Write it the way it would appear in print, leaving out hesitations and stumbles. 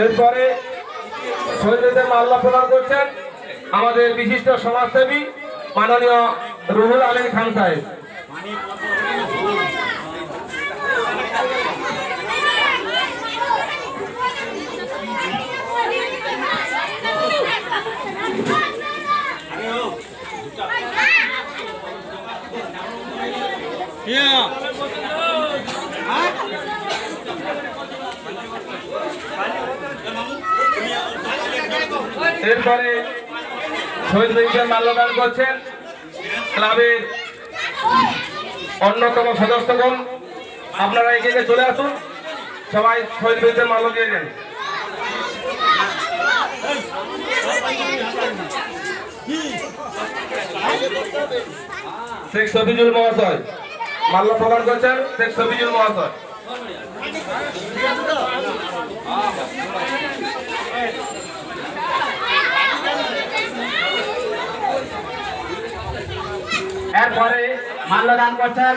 এরপরে শহীদদের মাল্য প্রদান করছেন আমাদের বিশিষ্ট সমাজসেবী মাননীয় রুহুল আমিন খান সাহেব। এরপরে শহীদ মিনারে মাল্যদান করছেন ক্লাবের অন্যতম সদস্যগণ। আপনারা এগিয়ে চলে আসুন, সবাই শহীদ মিনারে মাল্য দিয়ে দেন। শেখ শফিজুল মহাশয় মাল্য প্রদান করছেন। শেখ শফিজুল মহাশয়। এরপরে মাল্যদান করছেন